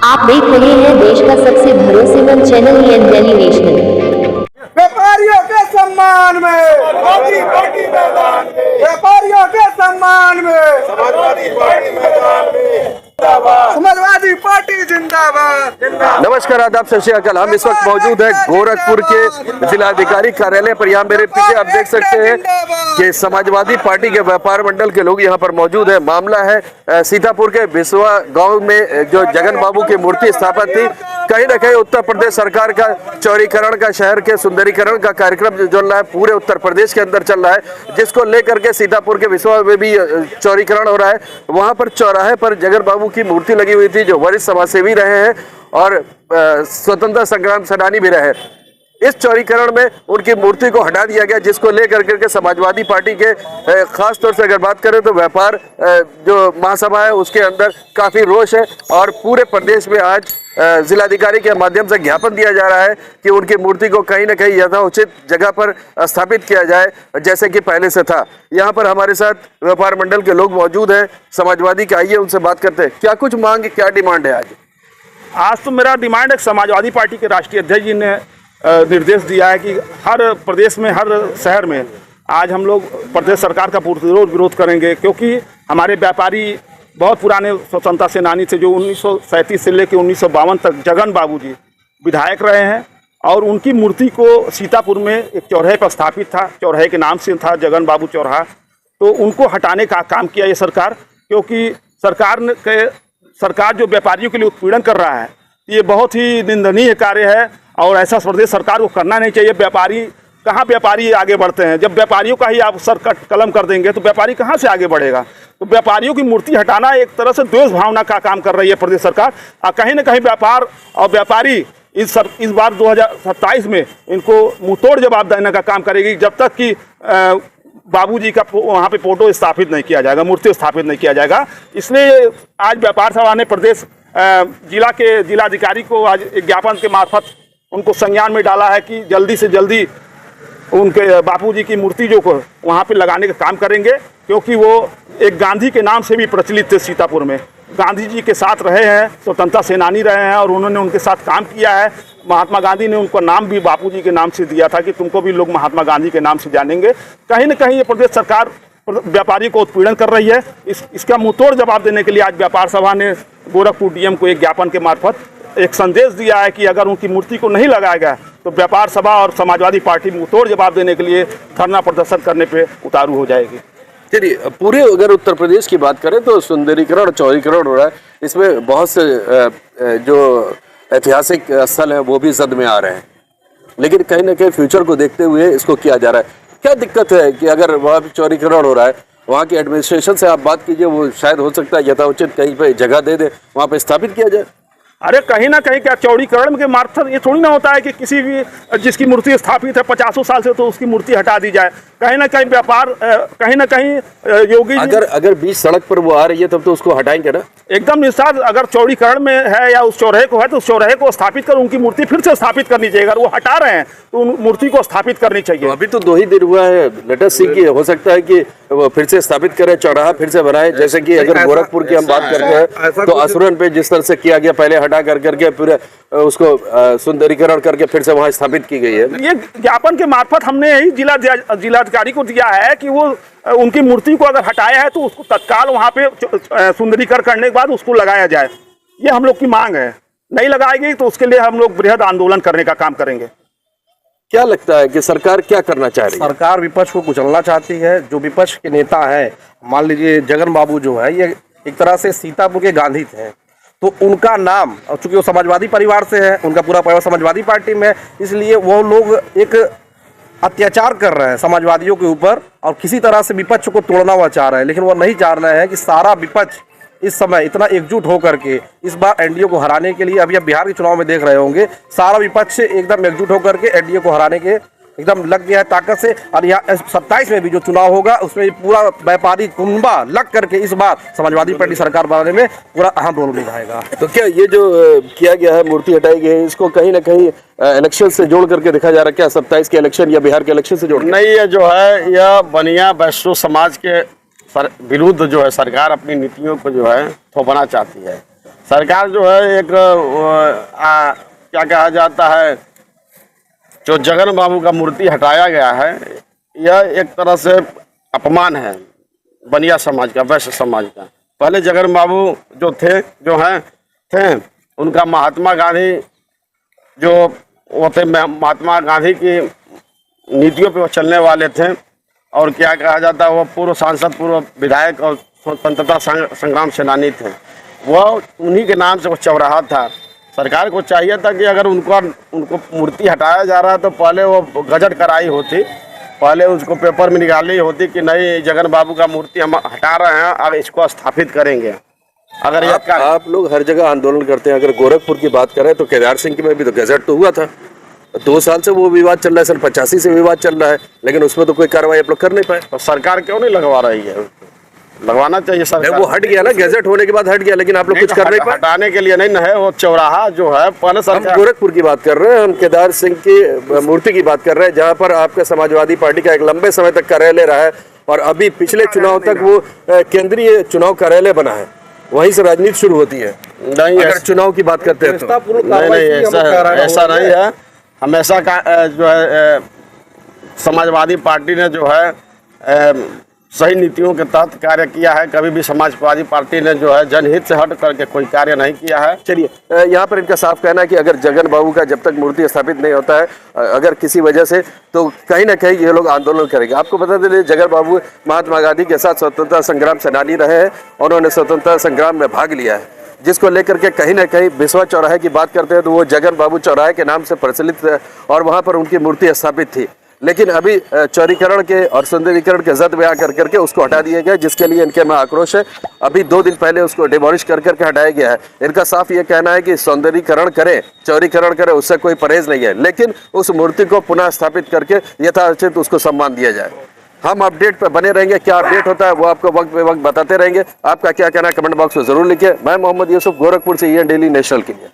आप देख रहे हैं देश का सबसे भरोसेमंद चैनल दिल्ली नेशनल। व्यापारियों के सम्मान में समाजवादी पार्टी मैदान में, व्यापारियों के सम्मान में समाजवादी पार्टी मैदान में जिंदाबाद, समाजवादी पार्टी जिंदाबाद। नमस्कार, आदाब, सत श्री अकाल। हम इस वक्त मौजूद है गोरखपुर के जिलाधिकारी कार्यालय पर। यहाँ मेरे पीछे आप देख सकते हैं कि समाजवादी पार्टी के व्यापार मंडल के लोग यहाँ पर मौजूद है। मामला है सीतापुर के बिस्वा गांव में जो जगन बाबू की मूर्ति स्थापित थी। कहीं ना कहीं उत्तर प्रदेश सरकार का चौड़ीकरण का, शहर के सुंदरीकरण का कार्यक्रम जो चल रहा है पूरे उत्तर प्रदेश के अंदर चल रहा है, जिसको लेकर के सीतापुर के बिस्वा में भी चौड़ीकरण हो रहा है। वहां पर चौराहे पर जगन बाबू की मूर्ति लगी हुई थी, जो वरिष्ठ समाजसेवी रहे हैं और स्वतंत्रता संग्राम सेनानी भी रहे। इस चौड़ीकरण में उनकी मूर्ति को हटा दिया गया, जिसको लेकर के समाजवादी पार्टी के खास तौर से अगर बात करें तो व्यापार जो महासभा है उसके अंदर काफी रोष है। और पूरे प्रदेश में आज जिलाधिकारी के माध्यम से ज्ञापन दिया जा रहा है कि उनकी मूर्ति को कहीं ना कहीं यथोचित जगह पर स्थापित किया जाए, जैसे कि पहले से था। यहाँ पर हमारे साथ व्यापार मंडल के लोग मौजूद हैं समाजवादी के। आइए उनसे बात करते हैं। क्या कुछ मांग, क्या डिमांड है आज तो मेरा डिमांड है, समाजवादी पार्टी के राष्ट्रीय अध्यक्ष जी ने निर्देश दिया है कि हर प्रदेश में, हर शहर में आज हम लोग प्रदेश सरकार का पुरजोर विरोध करेंगे, क्योंकि हमारे व्यापारी बहुत पुराने स्वतंत्रता सेनानी थे, जो 1937 से लेकर 1952 तक जगन बाबू जी विधायक रहे हैं। और उनकी मूर्ति को सीतापुर में एक चौराहे पर स्थापित था, चौराहे के नाम से था जगन बाबू चौराहा। तो उनको हटाने का काम किया ये सरकार, क्योंकि सरकार जो व्यापारियों के लिए उत्पीड़न कर रहा है, ये बहुत ही निंदनीय कार्य है और ऐसा प्रदेश सरकार को करना नहीं चाहिए। व्यापारी आगे बढ़ते हैं, जब व्यापारियों का ही आप सर कलम कर देंगे तो व्यापारी कहाँ से आगे बढ़ेगा। तो व्यापारियों की मूर्ति हटाना एक तरह से द्वेष भावना का काम कर रही है प्रदेश सरकार। और कहीं ना कहीं व्यापार और व्यापारी इस बार 2027 में इनको मुंहतोड़ जवाब देने का काम करेगी, जब तक कि बाबूजी का वहाँ पे फोटो स्थापित नहीं किया जाएगा, मूर्ति स्थापित नहीं किया जाएगा। इसलिए आज व्यापार सभा ने प्रदेश जिलाधिकारी को आज एक ज्ञापन के मार्फत उनको संज्ञान में डाला है कि जल्दी से जल्दी उनके बापूजी की मूर्ति जो को वहाँ पे लगाने का काम करेंगे, क्योंकि वो एक गांधी के नाम से भी प्रचलित थे। सीतापुर में गांधी जी के साथ रहे हैं, स्वतंत्रता सेनानी रहे हैं और उन्होंने उनके साथ काम किया है। महात्मा गांधी ने उनको नाम भी बापूजी के नाम से दिया था कि तुमको भी लोग महात्मा गांधी के नाम से जानेंगे। कहीं ना कहीं ये प्रदेश सरकार व्यापारी को उत्पीड़न कर रही है। इसका मुंहतोड़ जवाब देने के लिए आज व्यापार सभा ने गोरखपुर डीएम को एक ज्ञापन के मार्फत एक संदेश दिया है कि अगर उनकी मूर्ति को नहीं लगाया गया तो व्यापार सभा और समाजवादी पार्टी मुंहतोड़ जवाब देने के लिए धरना प्रदर्शन करने पे उतारू हो जाएगी। चलिए, पूरे अगर उत्तर प्रदेश की बात करें तो सुंदरीकरण, चौड़ीकरण हो रहा है। इसमें बहुत से जो ऐतिहासिक स्थल है वो भी जद में आ रहे हैं, लेकिन कहीं ना कहीं फ्यूचर को देखते हुए इसको किया जा रहा है। क्या दिक्कत है कि अगर वहाँ पर चौड़ीकरण हो रहा है, वहाँ की एडमिनिस्ट्रेशन से आप बात कीजिए, वो शायद हो सकता है यथाउचित कहीं पर जगह दे दे, वहाँ पर स्थापित किया जाए। अरे कहीं ना कहीं क्या चौड़ीकरण के मार्फत ये थोड़ी ना होता है कि किसी भी जिसकी मूर्ति स्थापित है 50 साल से तो उसकी मूर्ति हटा दी जाए। कहीं ना कहीं व्यापार, कहीं ना कहीं योगी अगर बीच सड़क पर वो आ रही है तब तो उसको हटाएंगे ना। एकदम निस्सार, अगर चौड़ीकरण में है या उस चौराहे को है तो उस चौराहे को स्थापित कर उनकी मूर्ति फिर से स्थापित करनी चाहिए। अगर वो हटा रहे हैं तो उन मूर्ति को स्थापित करनी चाहिए। तो अभी तो 2 ही दिन हुआ है, लेटेस्ट सी की हो सकता है कि वो फिर से स्थापित करें, चौराहा फिर से बनाए। जैसे कि अगर गोरखपुर की हम बात करते हैं तो असुरन पे जिस तरह से किया गया, पहले हटा करके फिर उसको सुंदरीकरण करके फिर से वहां स्थापित की गई है। ये ज्ञापन के मार्फत हमने यही जिलाधिकारी को दिया है कि वो उनकी मूर्ति को अगर हटाया है तो उसको तत्काल वहाँ पे सुंदरीकरण करने के बाद उसको लगाया जाए। ये हम लोग की मांग है। नहीं लगाएगी तो उसके लिए हम लोग बृहद आंदोलन करने का काम करेंगे। क्या लगता है कि सरकार क्या करना चाह रही है? सरकार विपक्ष को कुचलना चाहती है। जो विपक्ष के नेता है, मान लीजिए जगन बाबू जो है, ये एक तरह से सीतापुर के गांधी थे, तो उनका नाम, और चूंकि वो समाजवादी परिवार से है, उनका पूरा परिवार समाजवादी पार्टी में, इसलिए वो लोग एक अत्याचार कर रहे हैं समाजवादियों के ऊपर और किसी तरह से विपक्ष को तोड़ना वो चाह रहे हैं। लेकिन वो नहीं चाह रहे हैं कि सारा विपक्ष इस समय इतना एकजुट होकर के इस बार एनडीए को हराने के लिए, अभी आप बिहार के चुनाव में देख रहे होंगे, सारा विपक्ष एकदम एकजुट होकर के एनडीए को हराने के एकदम लग गया है ताकत से। और यहाँ 27 में भी जो चुनाव होगा उसमें पूरा व्यापारी कुंभा लग करके इस बार समाजवादी पार्टी सरकार बनाने में पूरा अहम रोल निभाएगा। तो क्या ये जो किया गया है, मूर्ति हटाई गई है, इसको कहीं ना कहीं इलेक्शन से जोड़ करके देखा जा रहा है? क्या 27 के इलेक्शन या बिहार के इलेक्शन से जोड़? नहीं, ये जो है यह बनिया वैष्णव समाज के विरुद्ध जो है सरकार अपनी नीतियों को जो है थोपना चाहती है। सरकार जो है एक क्या कहा जाता है, जो जगन बाबू का मूर्ति हटाया गया है, यह एक तरह से अपमान है बनिया समाज का, वैश्य समाज का। पहले जगन बाबू जो थे उनका महात्मा गांधी जो वो थे, महात्मा गांधी की नीतियों पे वो चलने वाले थे। और क्या कहा जाता है, वो पूर्व सांसद, पूर्व विधायक और स्वतंत्रता संग्राम सेनानी थे। वह उन्हीं के नाम से वो चौराहा था। सरकार को चाहिए था कि अगर उनको मूर्ति हटाया जा रहा है तो पहले वो गजट कराई होती, पहले उसको पेपर में निकाली होती कि नहीं, जगन बाबू का मूर्ति हम हटा रहे हैं, अगर इसको स्थापित करेंगे। अगर आप लोग हर जगह आंदोलन करते हैं। अगर गोरखपुर की बात करें तो केदार सिंह की में भी तो गजट तो हुआ था, 2 साल से वो विवाद चल रहा है, सन 85 से विवाद चल रहा है, लेकिन उसमें तो कोई कार्रवाई आप लोग कर नहीं पाए। तो सरकार क्यों नहीं लगवा रही है? लगवाना चाहिए सरकार। वो हट गया ना, गैजेट होने के बाद हट गया, लेकिन आप लोग कुछ कर नहीं पाए। हटाने के लिए नहीं है, वो चौराहा जो है पहले हम गोरखपुर की बात कर रहे हैं, हम केदार सिंह की मूर्ति की बात कर रहे हैं, जहां पर आपके समाजवादी पार्टी का एक लंबे समय तक कार्यालय रहा है और अभी पिछले चुनाव तक वो केंद्रीय चुनाव कार्यालय बना है, वहीं से राजनीति शुरू होती है। नहीं, अगर चुनाव की बात करते हैं तो नहीं, ऐसा नहीं है। हमेशा का जो है समाजवादी पार्टी ने जो है सही नीतियों के तहत कार्य किया है। कभी भी समाजवादी पार्टी ने जो है जनहित से हट करके कोई कार्य नहीं किया है। चलिए, यहाँ पर इनका साफ कहना है कि अगर जगन बाबू का जब तक मूर्ति स्थापित नहीं होता है, अगर किसी वजह से, तो कहीं ना कहीं ये लोग आंदोलन करेंगे। आपको बता दें, जगन बाबू महात्मा गांधी के साथ स्वतंत्रता संग्राम सेनानी रहे हैं और उन्होंने स्वतंत्रता संग्राम में भाग लिया है, जिसको लेकर के कहीं ना कहीं बिस्वा चौराहे की बात करते हैं तो वो जगन बाबू चौराहे के नाम से प्रचलित है और वहाँ पर उनकी मूर्ति स्थापित थी। लेकिन अभी चौड़ीकरण के और सुंदरीकरण के जद में आकर करके उसको हटा दिया गया, जिसके लिए इनके में आक्रोश है। अभी 2 दिन पहले उसको डिमोलिश कर करके हटाया गया है। इनका साफ ये कहना है कि सौंदर्यीकरण करें, चौड़ीकरण करें, उससे कोई परहेज नहीं है, लेकिन उस मूर्ति को पुनः स्थापित करके यथाउचित उसको सम्मान दिया जाए। हम अपडेट पे बने रहेंगे, क्या अपडेट होता है वो आपको वक्त पे वक्त बताते रहेंगे। आपका क्या कहना है कमेंट बॉक्स में जरूर लिखिए। मैं मोहम्मद यूसुफ, गोरखपुर से, ये डेली नेशनल के लिए।